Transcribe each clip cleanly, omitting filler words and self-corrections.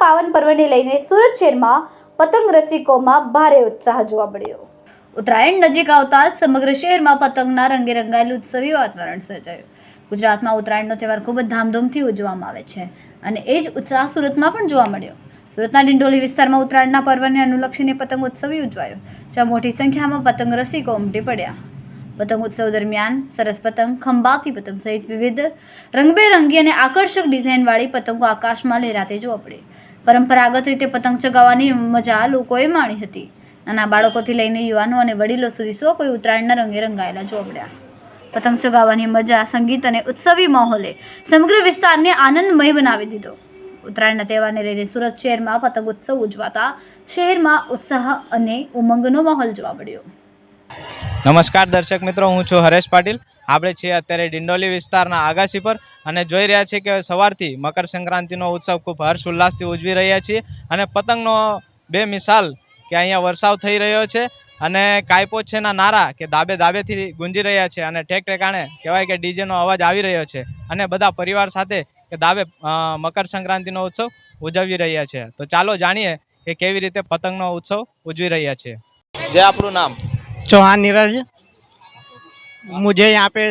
પાવન પર્વને લઈને સુરત શહેરમાં પતંગ રસિકોમાં ભારે ઉત્સાહ જોવા મળ્યો। ઉત્તરાયણ નજીક આવતા સમગ્ર શહેરમાં પતંગના રંગે રંગાયેલું ઉત્સવી વાતાવરણ સર્જાયું। ગુજરાતમાં ઉત્તરાયણનો તહેવાર ખૂબ જ ધામધૂમથી ઉજવવામાં આવે છે અને એ જ ઉત્સાહ સુરતમાં પણ જોવા મળ્યો। સુરતના ડિંડોલી વિસ્તારમાં ઉત્તરાયણના પર્વને અનુલક્ષીને પતંગ ઉત્સવ યોજાયો, જ્યાં મોટી સંખ્યામાં પતંગ રસિકો ઉમટી પડ્યા। પતંગ ઉત્સવ દરમિયાન સરસ પતંગ, ખંભાતી પતંગ સહિત વિવિધ રંગબેરંગી અને આકર્ષક ડિઝાઇનવાળી પતંગો આકાશમાં લહેરાતી જોવા મળી। પરંપરાગત રીતે પતંગ ચગાવવાની મજા લોકોએ માણી હતી। નાના બાળકોથી લઈને યુવાનો અને વડીલો સુધી સૌ કોઈ ઉત્તરાયણના રંગે રંગાયેલા જોવા મળ્યા। પતંગ ચગાવવાની મજા, સંગીત અને ઉત્સવી માહોલે સમગ્ર વિસ્તારને આનંદમય બનાવી દીધો। ઉત્તરાયણના તહેવારને લઈને સુરત શહેરમાં પતંગ ઉત્સવ ઉજવાતા શહેરમાં ઉત્સાહ અને ઉમંગનો માહોલ જોવા મળ્યો। નમસ્કાર દર્શક મિત્રો, હું છું હરેશ પાટીલ। આપણે છીએ અત્યારે ડિંડોલી વિસ્તારના આગાસી પર અને જોઈ રહ્યા છીએ કે સવારથી મકર સંક્રાંતિનો ઉત્સવ ખૂબ હર્ષ ઉલ્લાસથી ઉજવી રહ્યા છીએ અને પતંગનો બેમિસાલ કે અહીંયા વરસાવ થઈ રહ્યો છે અને કાયપો છેના નારા કે દાબે દાબેથી ગુંજી રહ્યા છે અને ઠેક ઠેકાણે કહેવાય કે ડીજેનો અવાજ આવી રહ્યો છે અને બધા પરિવાર સાથે કે દાબે મકર સંક્રાંતિનો ઉત્સવ ઉજવી રહ્યા છે। તો ચાલો જાણીએ કે કેવી રીતે પતંગનો ઉત્સવ ઉજવી રહ્યા છે। જે આપણું નામ? चौहान नीरज। मुझे यहाँ पे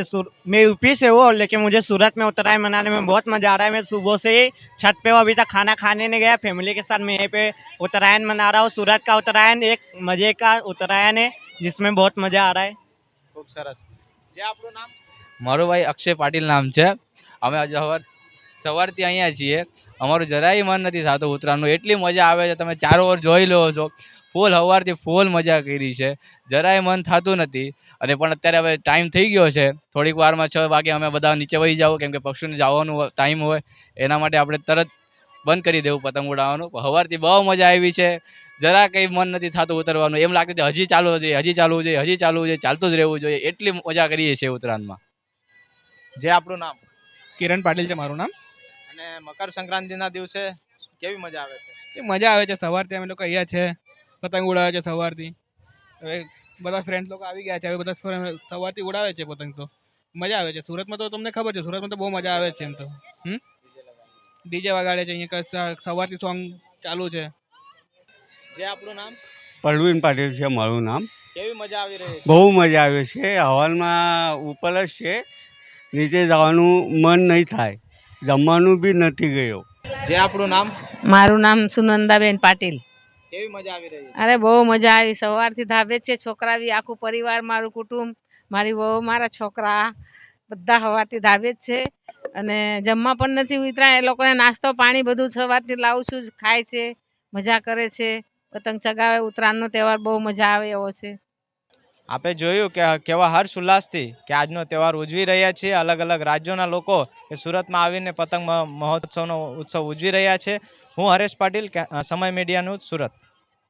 मैं यूपी से हूँ, लेकिन मुझे सूरत में उत्तरायण मनाने में बहुत मज़ा आ रहा है। मैं सुबह से ही छत पे हूँ, अभी तक खाना खाने नहीं गया। फैमिली के साथ मैं यहीं पे उत्तरायण मना रहा हूँ। सूरत का उत्तरायण एक मज़े का उत्तरायण है जिसमें बहुत मज़ा आ रहा है। ખૂબ સરસ। જે આપણું નામ? મારું ભાઈ અક્ષય પાટીલ નામ છે। અમે આજે સવારથી અહીંયા છીએ। અમારું જરાય મન નથી થતું ઉત્તરાયણનું, એટલી મજા આવે છે, તમે ચારો ઓર જોઈ લો છો। ફૂલ સવારથી ફૂલ મજા કરી છે, જરાય મન થતું નથી। અને પણ અત્યારે હવે ટાઈમ થઈ ગયો છે, થોડીક વારમાં 6 વાગે અમે બધા નીચે વહી જાવ, કેમ કે પક્ષીઓને જવાનું ટાઈમ હોય એના માટે આપણે તરત બંધ કરી દેવું પતંગ ઉડાવવાનું। સવારથી બહુ મજા આવી છે, જરા કંઈ મન નથી થતું ઉતરવાનું, એમ લાગે છે હજી ચાલવું જોઈએ, હજી ચાલવું જોઈએ, હજી ચાલવું જોઈએ, ચાલતું જ રહેવું જોઈએ, એટલી મજા કરીએ છીએ ઉત્તરાયણમાં। જે આપણું નામ? કિરણ પાટીલ છે મારું નામ। અને મકર સંક્રાંતિના દિવસે કેવી મજા આવે છે? એ મજા આવે છે, સવારથી અમે લોકો અહીંયા છે, પતંગ ઉડાવે છે સવારથી। હવે બધા ફ્રેન્ડ્સ લોકો આવી ગયા છે, હવે બધા સવારથી ઉડાવે છે પતંગ, તો મજા આવે છે। સુરતમાં તો તમને ખબર છે, સુરતમાં તો બહુ મજા આવે છે। એમ તો ડીજે વગાડે છે અહીંયા, સવારથી સોંગ ચાલુ છે। જે આપણું નામ? પરવીન પાટીલ છે મારું નામ। કેવી મજા આવી રહી છે? બહુ મજા આવે છે। હવાનમાં ઉપર જ છે, નીચે જવાનું મન નહીં થાય, જમવાનું બી નથી ગયો। જે આપણું નામ? મારું નામ સુનંદાબેન પાટીલ। કેવી મજા આવી રહી છે? અરે બહુ મજા આવી, સવારથી ધાબે જ છે, છોકરા બી, આખું પરિવાર, મારું કુટુંબ, મારી વહુ, મારા છોકરા બધા સવારથી ધાબે જ છે અને જમવા પણ નથી ઉતરાય, એ લોકોને નાસ્તો પાણી બધું સવારથી લાવું છું, ખાય છે, મજા કરે છે, પતંગ ચગાવે। ઉત્તરાયણનો તહેવાર બહુ મજા આવે એવો છે। આપણે જોયું કે કેવા હર્ષ ઉલ્લાસથી કે આજનો તહેવાર ઉજવી રહ્યા છીએ। અલગ અલગ રાજ્યોના લોકો એ સુરતમાં આવીને પતંગ મહોત્સવનો ઉત્સવ ઉજવી રહ્યા છે। હું હરેશ પાટીલ, સમય મીડિયા ન્યૂઝ, સુરત।